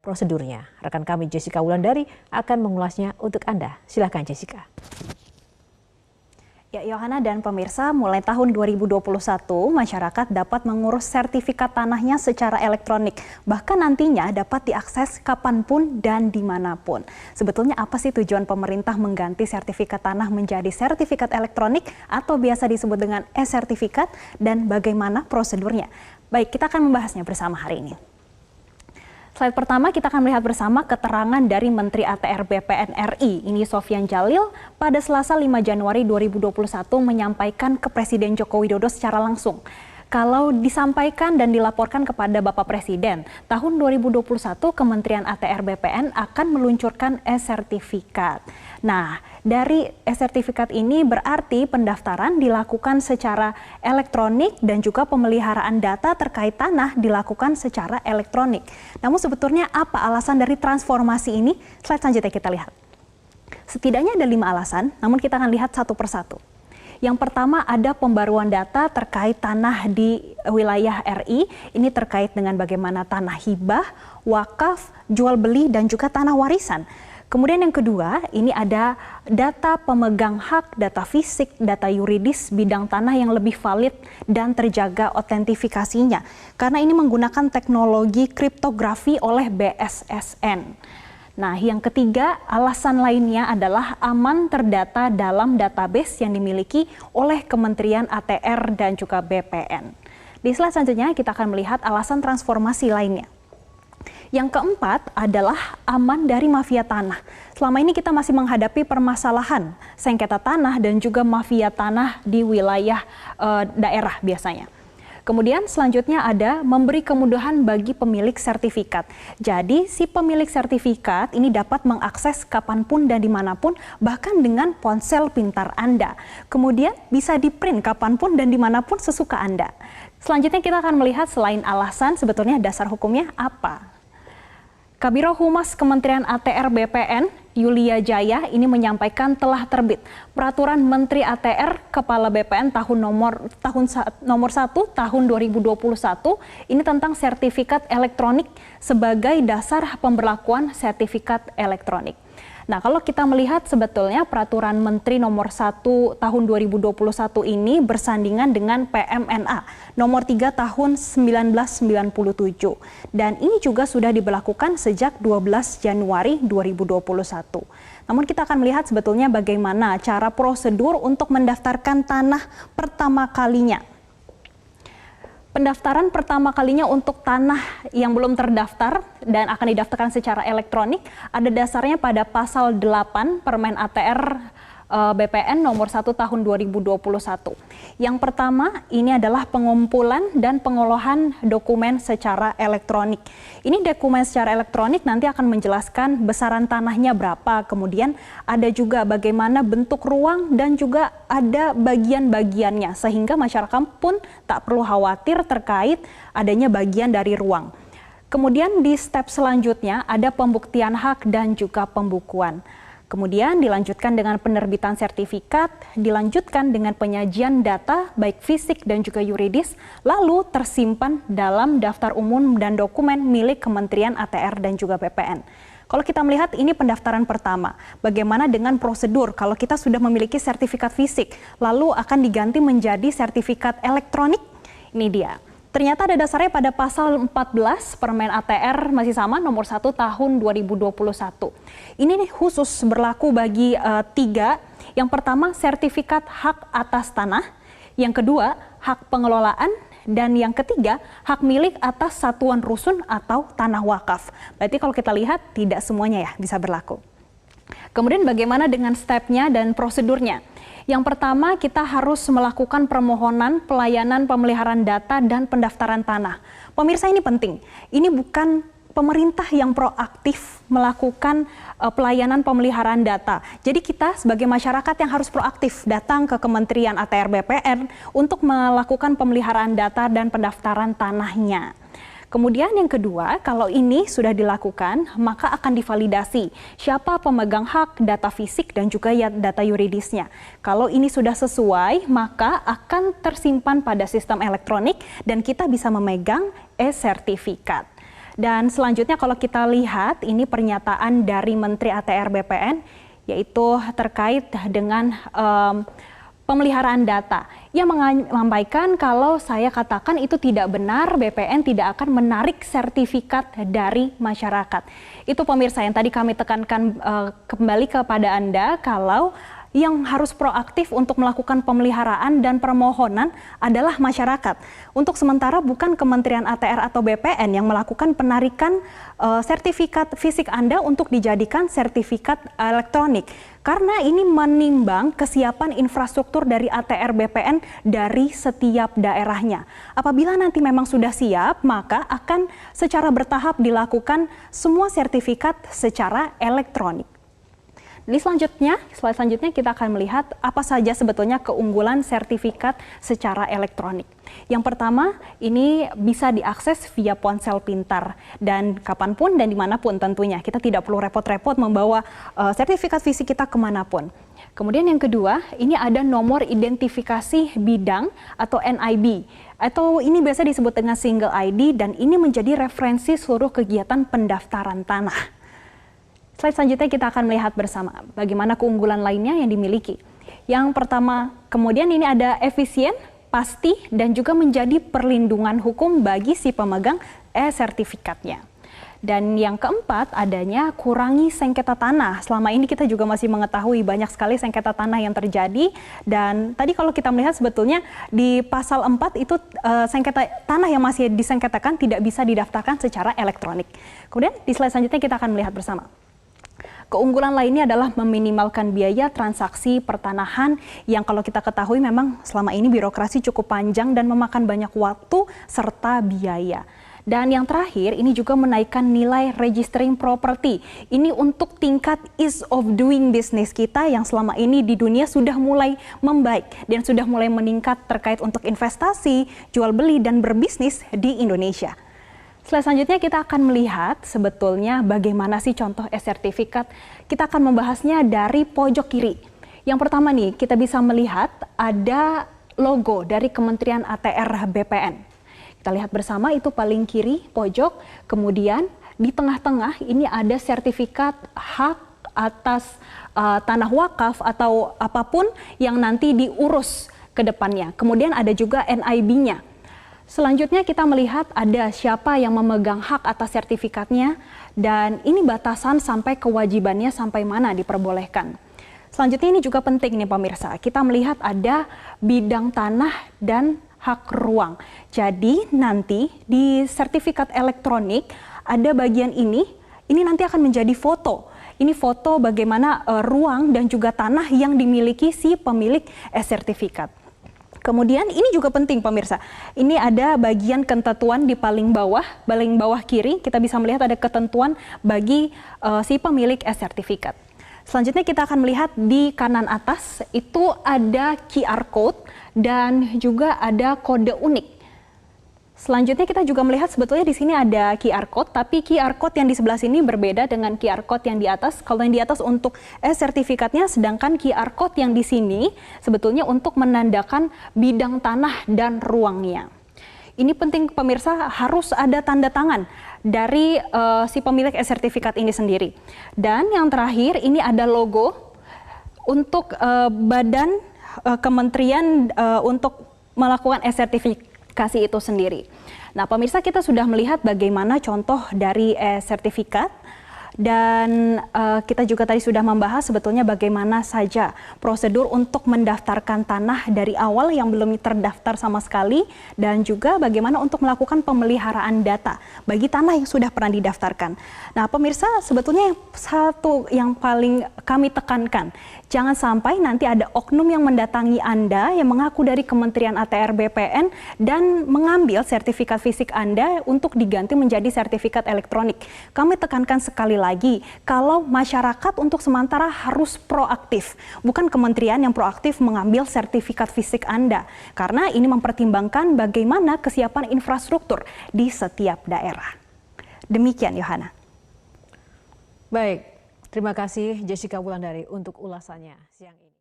prosedurnya. Rekan kami Jessica Wulandari akan mengulasnya untuk Anda. Silakan Jessica. Ya, Yohana dan pemirsa, mulai tahun 2021, masyarakat dapat mengurus sertifikat tanahnya secara elektronik. Bahkan nantinya dapat diakses kapanpun dan dimanapun. Sebetulnya apa sih tujuan pemerintah mengganti sertifikat tanah menjadi sertifikat elektronik atau biasa disebut dengan e-sertifikat, dan bagaimana prosedurnya? Baik, kita akan membahasnya bersama hari ini. Slide pertama kita akan melihat bersama keterangan dari Menteri ATR BPN RI, ini Sofyan Djalil, pada Selasa 5 Januari 2021 menyampaikan ke Presiden Joko Widodo secara langsung. Kalau disampaikan dan dilaporkan kepada Bapak Presiden, tahun 2021 Kementerian ATR BPN akan meluncurkan e-sertifikat. Nah, dari e-sertifikat ini berarti pendaftaran dilakukan secara elektronik dan juga pemeliharaan data terkait tanah dilakukan secara elektronik. Namun sebetulnya apa alasan dari transformasi ini? Slide selanjutnya kita lihat. Setidaknya ada 5 alasan, namun kita akan lihat satu persatu. Yang pertama ada pembaruan data terkait tanah di wilayah RI. Ini terkait dengan bagaimana tanah hibah, wakaf, jual beli, dan juga tanah warisan. Kemudian yang kedua, ini ada data pemegang hak, data fisik, data yuridis bidang tanah yang lebih valid dan terjaga otentifikasinya. Karena ini menggunakan teknologi kriptografi oleh BSSN. Nah, yang ketiga, alasan lainnya adalah aman terdata dalam database yang dimiliki oleh Kementerian ATR dan juga BPN. Di slide selanjutnya kita akan melihat alasan transformasi lainnya. Yang keempat adalah aman dari mafia tanah. Selama ini kita masih menghadapi permasalahan sengketa tanah dan juga mafia tanah di wilayah daerah biasanya. Kemudian selanjutnya ada memberi kemudahan bagi pemilik sertifikat. Jadi si pemilik sertifikat ini dapat mengakses kapanpun dan dimanapun, bahkan dengan ponsel pintar Anda. Kemudian bisa di-print kapanpun dan dimanapun sesuka Anda. Selanjutnya kita akan melihat selain alasan sebetulnya dasar hukumnya apa. Kabiro Humas Kementerian ATR BPN, Yulia Jaya, ini menyampaikan telah terbit Peraturan Menteri ATR Kepala BPN nomor 1 tahun 2021 ini tentang sertifikat elektronik sebagai dasar pemberlakuan sertifikat elektronik. Nah, kalau kita melihat sebetulnya Peraturan Menteri nomor 1 tahun 2021 ini bersandingan dengan PMNA nomor 3 tahun 1997. Dan ini juga sudah diberlakukan sejak 12 Januari 2021. Namun kita akan melihat sebetulnya bagaimana cara prosedur untuk mendaftarkan tanah pertama kalinya. Pendaftaran pertama kalinya untuk tanah yang belum terdaftar dan akan didaftarkan secara elektronik ada dasarnya pada pasal 8 Permen ATR BPN nomor 1 tahun 2021. Yang pertama ini adalah pengumpulan dan pengolahan dokumen secara elektronik. Ini dokumen secara elektronik nanti akan menjelaskan besaran tanahnya berapa, kemudian ada juga bagaimana bentuk ruang dan juga ada bagian-bagiannya sehingga masyarakat pun tak perlu khawatir terkait adanya bagian dari ruang. Kemudian di step selanjutnya ada pembuktian hak dan juga pembukuan. Kemudian dilanjutkan dengan penerbitan sertifikat, dilanjutkan dengan penyajian data baik fisik dan juga yuridis, lalu tersimpan dalam daftar umum dan dokumen milik Kementerian ATR dan juga BPN. Kalau kita melihat ini pendaftaran pertama, bagaimana dengan prosedur kalau kita sudah memiliki sertifikat fisik, lalu akan diganti menjadi sertifikat elektronik? Ini dia. Ternyata ada dasarnya pada pasal 14 Permen ATR masih sama nomor 1 tahun 2021. Ini nih khusus berlaku bagi 3. Yang pertama sertifikat hak atas tanah, yang kedua hak pengelolaan, dan yang ketiga hak milik atas satuan rusun atau tanah wakaf. Berarti kalau kita lihat tidak semuanya ya bisa berlaku. Kemudian bagaimana dengan stepnya dan prosedurnya? Yang pertama, kita harus melakukan permohonan pelayanan pemeliharaan data dan pendaftaran tanah. Pemirsa, ini penting. Ini bukan pemerintah yang proaktif melakukan pelayanan pemeliharaan data. Jadi kita sebagai masyarakat yang harus proaktif datang ke Kementerian ATR BPN untuk melakukan pemeliharaan data dan pendaftaran tanahnya. Kemudian yang kedua, kalau ini sudah dilakukan, maka akan divalidasi siapa pemegang hak, data fisik, dan juga data yuridisnya. Kalau ini sudah sesuai, maka akan tersimpan pada sistem elektronik dan kita bisa memegang e-sertifikat. Dan selanjutnya kalau kita lihat ini pernyataan dari Menteri ATR BPN yaitu terkait dengan pemeliharaan data. Ia menyampaikan kalau saya katakan itu tidak benar, BPN tidak akan menarik sertifikat dari masyarakat. Itu pemirsa yang tadi kami tekankan kembali kepada Anda kalau yang harus proaktif untuk melakukan pemeliharaan dan permohonan adalah masyarakat. Untuk sementara bukan Kementerian ATR atau BPN yang melakukan penarikan sertifikat fisik Anda untuk dijadikan sertifikat elektronik. Karena ini menimbang kesiapan infrastruktur dari ATR BPN dari setiap daerahnya. Apabila nanti memang sudah siap, maka akan secara bertahap dilakukan semua sertifikat secara elektronik. Di slide selanjutnya kita akan melihat apa saja sebetulnya keunggulan sertifikat secara elektronik. Yang pertama, ini bisa diakses via ponsel pintar dan kapanpun dan dimanapun tentunya. Kita tidak perlu repot-repot membawa sertifikat fisik kita kemanapun. Kemudian yang kedua, ini ada nomor identifikasi bidang atau NIB. Atau ini biasa disebut dengan single ID dan ini menjadi referensi seluruh kegiatan pendaftaran tanah. Slide selanjutnya kita akan melihat bersama bagaimana keunggulan lainnya yang dimiliki. Yang pertama, kemudian ini ada efisien, pasti, dan juga menjadi perlindungan hukum bagi si pemegang e-sertifikatnya. Dan yang keempat, adanya kurangi sengketa tanah. Selama ini kita juga masih mengetahui banyak sekali sengketa tanah yang terjadi. Dan tadi kalau kita melihat sebetulnya di pasal 4 itu sengketa tanah yang masih disengketakan tidak bisa didaftarkan secara elektronik. Kemudian di slide selanjutnya kita akan melihat bersama. Keunggulan lainnya adalah meminimalkan biaya transaksi pertanahan yang kalau kita ketahui memang selama ini birokrasi cukup panjang dan memakan banyak waktu serta biaya. Dan yang terakhir ini juga menaikkan nilai registering property. Ini untuk tingkat ease of doing business kita yang selama ini di dunia sudah mulai membaik dan sudah mulai meningkat terkait untuk investasi, jual beli dan berbisnis di Indonesia. Slide selanjutnya kita akan melihat sebetulnya bagaimana sih contoh e-sertifikat. Kita akan membahasnya dari pojok kiri. Yang pertama nih, kita bisa melihat ada logo dari Kementerian ATR BPN. Kita lihat bersama itu paling kiri pojok, kemudian di tengah-tengah ini ada sertifikat hak atas tanah wakaf atau apapun yang nanti diurus ke depannya. Kemudian ada juga NIB-nya. Selanjutnya kita melihat ada siapa yang memegang hak atas sertifikatnya dan ini batasan sampai kewajibannya sampai mana diperbolehkan. Selanjutnya ini juga penting nih pemirsa, kita melihat ada bidang tanah dan hak ruang. Jadi nanti di sertifikat elektronik ada bagian ini nanti akan menjadi foto. Ini foto bagaimana ruang dan juga tanah yang dimiliki si pemilik e-sertifikat. Kemudian ini juga penting pemirsa, ini ada bagian ketentuan di paling bawah kiri, kita bisa melihat ada ketentuan bagi si pemilik e-sertifikat. Selanjutnya kita akan melihat di kanan atas itu ada QR code dan juga ada kode unik. Selanjutnya kita juga melihat sebetulnya di sini ada QR code, tapi QR code yang di sebelah sini berbeda dengan QR code yang di atas. Kalau yang di atas untuk e-sertifikatnya, sedangkan QR code yang di sini sebetulnya untuk menandakan bidang tanah dan ruangnya. Ini penting pemirsa, harus ada tanda tangan dari si pemilik e-sertifikat ini sendiri. Dan yang terakhir ini ada logo untuk badan kementerian untuk melakukan e-sertifikat kasih itu sendiri. Nah, pemirsa kita sudah melihat bagaimana contoh dari sertifikat dan kita juga tadi sudah membahas sebetulnya bagaimana saja prosedur untuk mendaftarkan tanah dari awal yang belum terdaftar sama sekali dan juga bagaimana untuk melakukan pemeliharaan data bagi tanah yang sudah pernah didaftarkan. Nah, pemirsa sebetulnya satu yang paling kami tekankan, jangan sampai nanti ada oknum yang mendatangi Anda yang mengaku dari Kementerian ATR BPN dan mengambil sertifikat fisik Anda untuk diganti menjadi sertifikat elektronik. Kami tekankan sekali lagi, kalau masyarakat untuk sementara harus proaktif, bukan kementerian yang proaktif mengambil sertifikat fisik Anda, karena ini mempertimbangkan bagaimana kesiapan infrastruktur di setiap daerah. Demikian, Yohana. Baik. Terima kasih Jessica Wulandari untuk ulasannya siang ini.